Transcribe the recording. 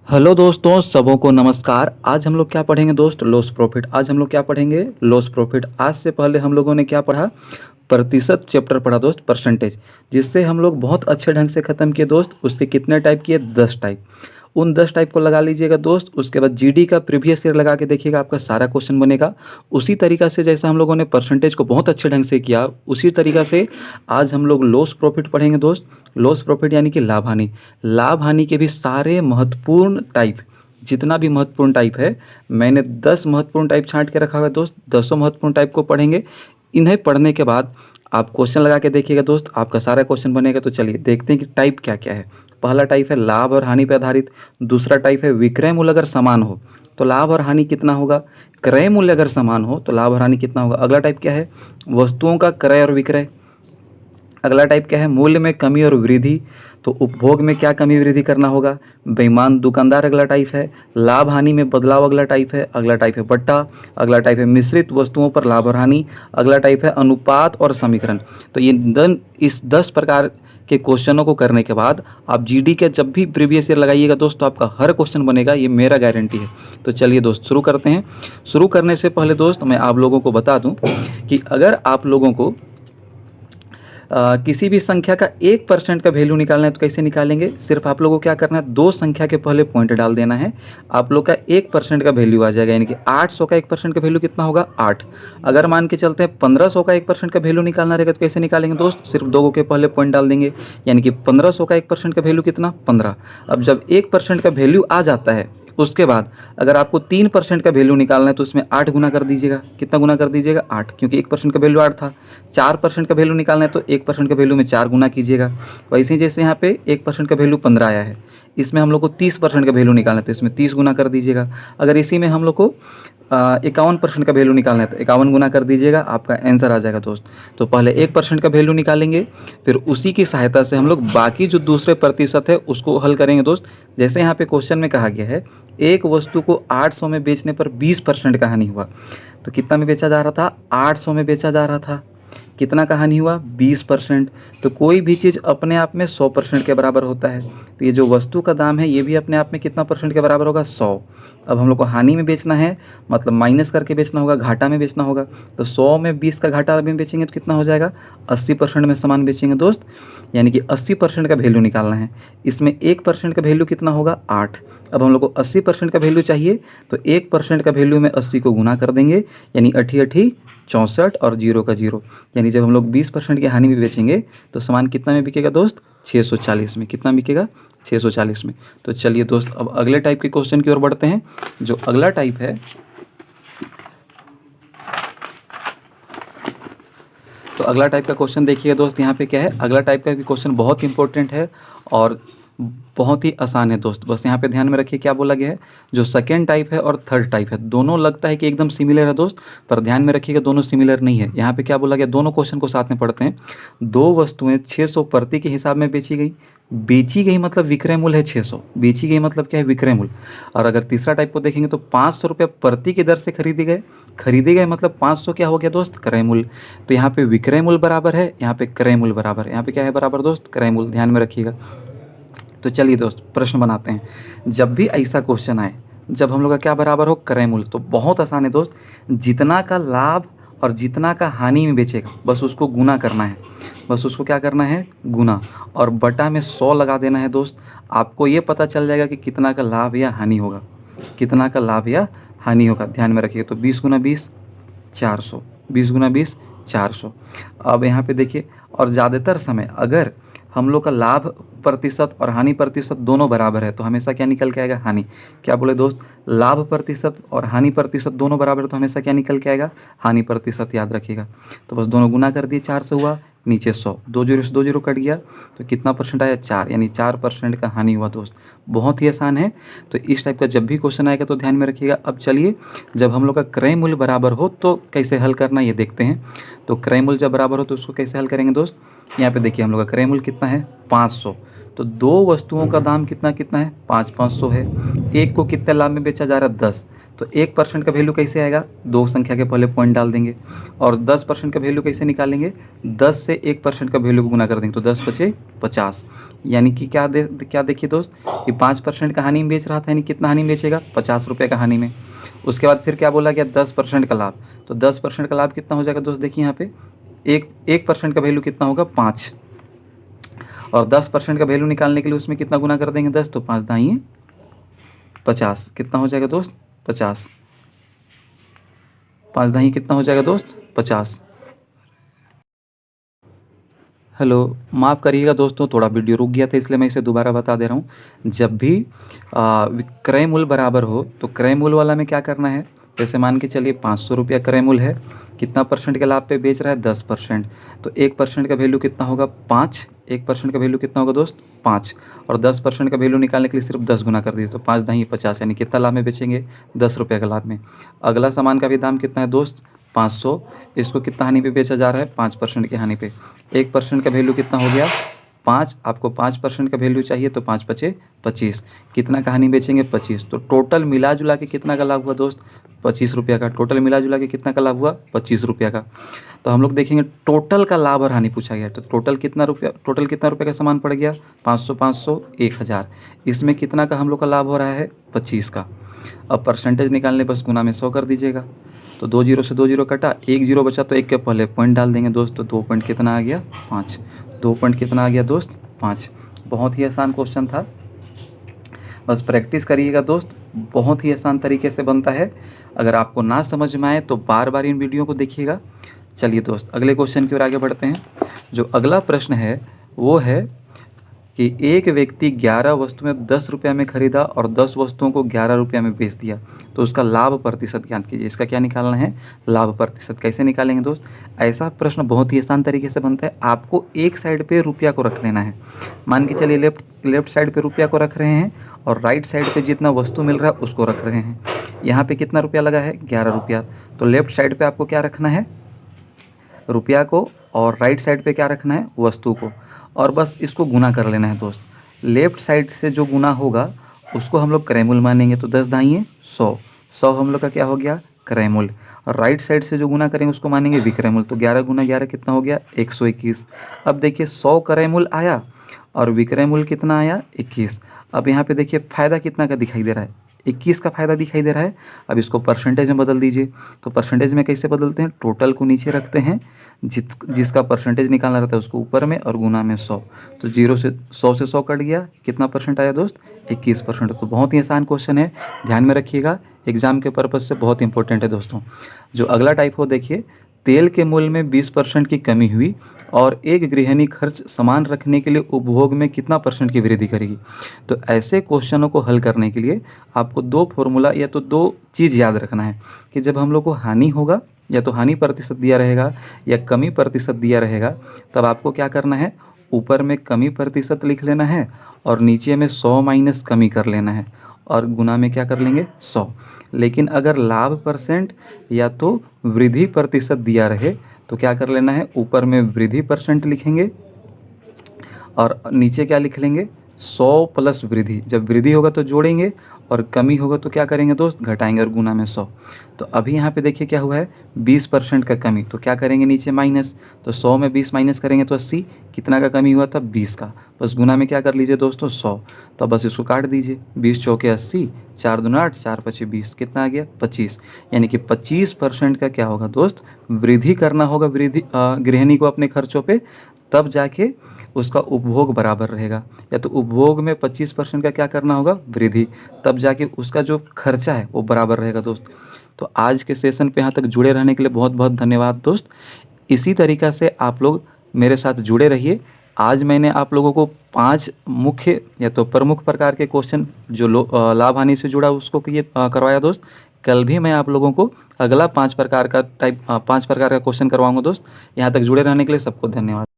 Hello दोस्तों, सबों को नमस्कार। आज हम लोग क्या पढ़ेंगे दोस्त? Loss profit. आज हम लोग क्या पढ़ेंगे? Loss profit. आज से पहले हम लोगों ने क्या पढ़ा? प्रतिशत चैप्टर पढ़ा दोस्त, परसेंटेज, जिससे हम लोग बहुत अच्छे ढंग से ख़त्म किए दोस्त। उसके कितने टाइप किए? 10 टाइप। उन 10 टाइप को लगा लीजिएगा दोस्त। उसके बाद जीडी का प्रीवियस ईयर लगा के देखिएगा, आपका सारा क्वेश्चन बनेगा। उसी तरीक़ा से जैसा हम लोगों ने परसेंटेज को बहुत अच्छे ढंग से किया, उसी तरीक़ा से आज हम लोग लॉस प्रॉफिट पढ़ेंगे दोस्त। लॉस प्रॉफिट यानी कि लाभ हानि। लाभ हानि के भी सारे महत्वपूर्ण टाइप, जितना भी महत्वपूर्ण टाइप है, मैंने 10 महत्वपूर्ण टाइप छांट के रखा हुआ है दोस्त। 10 महत्वपूर्ण टाइप को पढ़ेंगे। इन्हें पढ़ने के बाद आप क्वेश्चन लगा के देखिएगा दोस्त, आपका सारा क्वेश्चन बनेगा। तो चलिए देखते हैं कि टाइप क्या क्या है। पहला टाइप है लाभ और हानि पर आधारित। दूसरा टाइप है विक्रय मूल्य अगर समान हो तो लाभ और हानि कितना होगा। क्रय मूल्य अगर समान हो तो लाभ और हानि कितना होगा। अगला टाइप क्या है? वस्तुओं का क्रय और विक्रय। अगला टाइप क्या है? मूल्य में कमी और वृद्धि, तो उपभोग में क्या कमी वृद्धि करना होगा। बेईमान दुकानदार अगला टाइप है। लाभ हानि में बदलाव अगला टाइप है। अगला टाइप है बट्टा। अगला टाइप है मिश्रित वस्तुओं पर लाभ और हानि। अगला टाइप है अनुपात और समीकरण। तो इस 10 प्रकार के क्वेश्चनों को करने के बाद आप जीडी के जब भी प्रीवियस ईयर लगाइएगा दोस्त, तो आपका हर क्वेश्चन बनेगा, ये मेरा गारंटी है। तो चलिए दोस्त शुरू करते हैं। शुरू करने से पहले दोस्त मैं आप लोगों को बता दूं कि अगर आप लोगों को किसी भी संख्या का 1% का वैल्यू निकालना है तो कैसे निकालेंगे? सिर्फ आप लोगों को क्या करना है, दो संख्या के पहले पॉइंट डाल देना है। आप लोग का 1% का वैल्यू आ जाएगा, यानी कि 800 का 1% का वैल्यू कितना होगा? 8। अगर मान के चलते हैं 1500 का 1% का वैल्यू निकालना रहेगा तो कैसे निकालेंगे दोस्त? सिर्फ दो के पहले पॉइंट डाल देंगे, यानी कि 1500 का 1% का वैल्यू कितना? 15। अब जब 1% का वैल्यू आ जाता है, उसके बाद अगर आपको 3% का वैल्यू निकालना है तो उसमें 8 गुना कर दीजिएगा। कितना गुना कर दीजिएगा? 8, क्योंकि 1% का वैल्यू 8 था। 4% का वैल्यू निकालना है तो 1% का वैल्यू में 4 गुना कीजिएगा। वैसे ही जैसे यहाँ पे 1% का वैल्यू 15 आया है, इसमें हम लोग को 30% का वैल्यू निकालना है तो इसमें 30 गुना कर दीजिएगा। अगर इसी में हम लोग को 51% का वैल्यू निकालना है तो 51 गुना कर दीजिएगा, आपका आंसर आ जाएगा दोस्त। तो पहले 1% का वैल्यू निकालेंगे, फिर उसी की सहायता से हम लोग बाकी जो दूसरे प्रतिशत है उसको हल करेंगे दोस्त। जैसे यहाँ पे क्वेश्चन में कहा गया है, एक वस्तु को 800 में बेचने पर 20% का हानि हुआ। तो कितना में बेचा जा रहा था? 800 में बेचा जा रहा था। कितना का हानि हुआ? 20%। तो कोई भी चीज़ अपने आप में 100% के बराबर होता है। तो ये जो वस्तु का दाम है ये भी अपने आप में कितना परसेंट के बराबर होगा? 100। अब हम लोग को हानि में बेचना है, मतलब माइनस करके बेचना होगा, घाटा में बेचना होगा। तो 100 में 20 का घाटा में बेचेंगे तो कितना हो जाएगा? 80% में सामान बेचेंगे दोस्त, यानी कि 80% का वैल्यू निकालना है। इसमें 1% का वैल्यू कितना होगा? 8। अब हम लोग को 80% का वैल्यू चाहिए, तो 1% का वैल्यू में 80 को गुना कर देंगे, यानी 8 8 64 और 0 का 0, यानी जब हम लोग 20% की हानि में बेचेंगे तो सामान कितना में बिकेगा दोस्त? 640 में। कितना बिकेगा? 640 में। तो चलिए दोस्त अब अगले टाइप के क्वेश्चन की ओर बढ़ते हैं। जो अगला टाइप है, तो अगला टाइप का क्वेश्चन देखिए दोस्त, यहाँ पे क्या है? अगला टाइप का भी क्वेश्चन बहुत इंपॉर्टेंट है और बहुत ही आसान है दोस्त। बस यहाँ पे ध्यान में रखिए क्या बोला गया है। जो सेकेंड टाइप है और थर्ड टाइप है, दोनों लगता है कि एकदम सिमिलर है दोस्त, पर ध्यान में रखिएगा दोनों सिमिलर नहीं है। यहाँ पे क्या बोला गया, दोनों क्वेश्चन को साथ में पढ़ते हैं। दो वस्तुएं 600 प्रति के हिसाब में बेची गई। बेची गई मतलब विक्रय मूल्य है 600, बेची गई मतलब क्या है? विक्रय मूल्य। और अगर तीसरा टाइप को देखेंगे तो 500 रुपये प्रति की दर से खरीदे गए मतलब 500 क्या हो गया दोस्त? क्रय मूल्य। तो यहाँ पे विक्रय मूल्य बराबर है, यहाँ पे क्रय मूल्य बराबर है। यहाँ पे क्या है बराबर दोस्त? क्रय मूल्य। ध्यान में रखिएगा। तो चलिए दोस्त प्रश्न बनाते हैं। जब भी ऐसा क्वेश्चन आए जब हम लोग का क्या बराबर हो? क्रय मूल्य, तो बहुत आसान है दोस्त। जितना का लाभ और जितना का हानि में बेचेगा बस उसको गुना करना है। बस उसको क्या करना है? गुना, और बटा में 100 लगा देना है दोस्त। आपको ये पता चल जाएगा कि कितना का लाभ या हानि होगा, कितना का लाभ या हानि होगा। ध्यान में रखिएगा। तो 20 गुना 20 400, 20 गुना 20 400। अब यहाँ पे देखिए, और ज़्यादातर समय अगर हम लोग का लाभ प्रतिशत और हानि प्रतिशत दोनों बराबर है तो हमेशा क्या निकल के आएगा? हानि। क्या बोले दोस्त? लाभ प्रतिशत और हानि प्रतिशत दोनों बराबर है तो हमेशा क्या निकल के आएगा? हानि प्रतिशत। याद रखिएगा। तो बस दोनों गुना कर दिए, 4 से हुआ, नीचे 100, 2 जीरो से 2 जीरो कट गया, तो कितना परसेंट आया? 4, यानी 4% का हानि हुआ दोस्त। बहुत ही आसान है। तो इस टाइप का जब भी क्वेश्चन आएगा तो ध्यान में रखिएगा। अब चलिए, जब हम लोग का क्रय मूल्य बराबर हो तो कैसे हल करना ये देखते हैं। तो क्रय मूल्य जब बराबर हो तो उसको कैसे हल करेंगे दोस्त? यहाँ पे देखिए हम लोग का क्रय मूल्य कितना है? 500। तो दो वस्तुओं का दाम कितना कितना है, 500 है। एक को कितने लाभ में बेचा जा रहा है, 10। तो 1% का वैल्यू कैसे आएगा, दो संख्या के पहले पॉइंट डाल देंगे। और 10% का वैल्यू कैसे निकालेंगे, 10 से 1% का वैल्यू को गुना कर देंगे, तो 10 बचे 50। यानी कि क्या देखिए दोस्त, कि 5% का हानि में बेच रहा था, यानी कितना हानि में बेचेगा, 50 रुपये का हानि में। उसके बाद फिर क्या बोला गया, 10% का लाभ। तो 10% का लाभ कितना हो जाएगा दोस्त, देखिए यहाँ पे 1% का वैल्यू कितना होगा, 5। और 10% का वैल्यू निकालने के लिए उसमें कितना गुना कर देंगे, 10, तो 5 दाई 50। कितना हो जाएगा दोस्त, 50। 5 दाई कितना हो जाएगा दोस्त, 50। हेलो, माफ़ करिएगा दोस्तों, थोड़ा वीडियो रुक गया था इसलिए मैं इसे दोबारा बता दे रहा हूँ। जब भी क्रय मूल्य बराबर हो तो क्रय मूल्य वाला में क्या करना है, जैसे मान के चलिए 500 रुपया क्रय मूल्य है, कितना परसेंट के लाभ पे बेच रहा है, 10%। तो 1% का वैल्यू कितना होगा, 5। 1% का वैल्यू कितना होगा दोस्त, 5। और 10% का वैल्यू निकालने के लिए सिर्फ 10 गुना कर दीजिए, तो 5 दाई 50, यानी कितना लाभ में बेचेंगे, 10 रुपये का लाभ में। अगला सामान का भी दाम कितना है दोस्त, 500। इसको कितना हानि पे बेचा जा रहा है, 5% की हानि पे। 1% का वैल्यू कितना हो गया, 5। आपको 5% का वैल्यू चाहिए, तो 5 बचे 25। कितना कहानी बेचेंगे, 25। तो टोटल मिला जुला के कितना का लाभ हुआ दोस्त, 25 रुपये का। टोटल मिला जुला के कितना का लाभ हुआ, 25 रुपये का। तो हम लोग देखेंगे टोटल का लाभ और हानि पूछा गया, तो टोटल कितना रुपये का सामान पड़ गया, 500 500 1000। इसमें कितना का हम लोग का लाभ हो रहा है, 25 का। अब परसेंटेज निकालने बस गुना में 100 कर दीजिएगा। तो 2 जीरो से 2 जीरो कटा, 1 जीरो बचा, तो 1 के पहले पॉइंट डाल देंगे दोस्त। तो 2 पॉइंट कितना आ गया, 5। 2 पॉइंट कितना आ गया दोस्त, 5। बहुत ही आसान क्वेश्चन था, बस प्रैक्टिस करिएगा दोस्त, बहुत ही आसान तरीके से बनता है। अगर आपको ना समझ में आए तो बार बार इन वीडियो को देखिएगा। चलिए दोस्त, अगले क्वेश्चन की ओर आगे बढ़ते हैं। जो अगला प्रश्न है वो है कि एक व्यक्ति 11 वस्तुएं 10 रुपये में खरीदा और 10 वस्तुओं को 11 रुपये में बेच दिया, तो उसका लाभ प्रतिशत ज्ञात कीजिए। इसका क्या निकालना है, लाभ प्रतिशत। कैसे निकालेंगे दोस्त, ऐसा प्रश्न बहुत ही आसान तरीके से बनता है। आपको एक साइड पे रुपया को रख लेना है। मान के चलिए लेफ्ट साइड पे रुपया को रख रहे हैं और राइट साइड पे जितना वस्तु मिल रहा है उसको रख रहे हैं। यहाँ पे कितना रुपया लगा है, 11 रुपया। तो लेफ्ट साइड पे आपको क्या रखना है, रुपया को, और राइट साइड पे क्या रखना है, वस्तु को। और बस इसको गुना कर लेना है दोस्त। लेफ्ट साइड से जो गुना होगा उसको हम लोग क्रय मूल्य मानेंगे, तो 10 दाई 100। 100 हम लोग का क्या हो गया, क्रय मूल्य। और राइट साइड से जो गुना करेंगे उसको मानेंगे विक्रय मूल्य। तो 11 गुना 11 कितना हो गया, 121। अब देखिए 100 क्रय मूल्य आया और विक्रय मूल्य कितना आया, 21। अब यहाँ पे देखिए फ़ायदा कितना का दिखाई दे रहा है, 21 का फ़ायदा दिखाई दे रहा है। अब इसको परसेंटेज में बदल दीजिए। तो परसेंटेज में कैसे बदलते हैं, टोटल को नीचे रखते हैं, जिसका परसेंटेज निकालना रहता है उसको ऊपर में, और गुना में 100। तो 100 से 100 कट गया, कितना परसेंट आया दोस्त, 21%। तो बहुत ही आसान क्वेश्चन है, ध्यान में रखिएगा, एग्जाम के पर्पज़ से बहुत इंपॉर्टेंट है दोस्तों। जो अगला टाइप हो देखिए, तेल के मूल्य में 20% की कमी हुई और एक गृहिणी खर्च समान रखने के लिए उपभोग में कितना परसेंट की वृद्धि करेगी। तो ऐसे क्वेश्चनों को हल करने के लिए आपको दो फॉर्मूला या तो दो चीज़ याद रखना है कि जब हम लोग को हानि होगा, या तो हानि प्रतिशत दिया रहेगा या कमी प्रतिशत दिया रहेगा, तब आपको क्या करना है, ऊपर में कमी प्रतिशत लिख लेना है और नीचे में 100 माइनस कमी कर लेना है, और गुना में क्या कर लेंगे, 100। लेकिन अगर लाभ परसेंट या तो वृद्धि प्रतिशत दिया रहे तो क्या कर लेना है, ऊपर में वृद्धि परसेंट लिखेंगे और नीचे क्या लिख लेंगे, 100 प्लस वृद्धि। जब वृद्धि होगा तो जोड़ेंगे और कमी होगा तो क्या करेंगे दोस्त, घटाएंगे, और गुना में 100। तो अभी यहाँ पे देखिए क्या हुआ है, 20% का कमी, तो क्या करेंगे नीचे माइनस। तो 100 में 20 माइनस करेंगे तो 80। कितना का कमी हुआ था, 20 का। बस गुना में क्या कर लीजिए दोस्तों, 100। तो बस इसको काट दीजिए, 20 चौके 80, 4 दूना 8, 4 पचे 20, कितना आ गया, 25। यानी कि 25% का क्या होगा दोस्त, वृद्धि करना होगा गृहिणी को अपने खर्चों पे, तब जाके उसका उपभोग बराबर रहेगा। या तो उपभोग में 25% का क्या करना होगा, वृद्धि, तब जाके उसका जो खर्चा है वो बराबर रहेगा दोस्त। तो आज के सेशन पे यहाँ तक जुड़े रहने के लिए बहुत बहुत धन्यवाद दोस्त। इसी तरीक़ा से आप लोग मेरे साथ जुड़े रहिए। आज मैंने आप लोगों को 5 मुख्य या तो प्रमुख प्रकार के क्वेश्चन जो लाभ हानि से जुड़ा उसको करवाया दोस्त। कल भी मैं आप लोगों को अगला 5 प्रकार का क्वेश्चन करवाऊंगा दोस्त। यहाँ तक जुड़े रहने के लिए सबको धन्यवाद।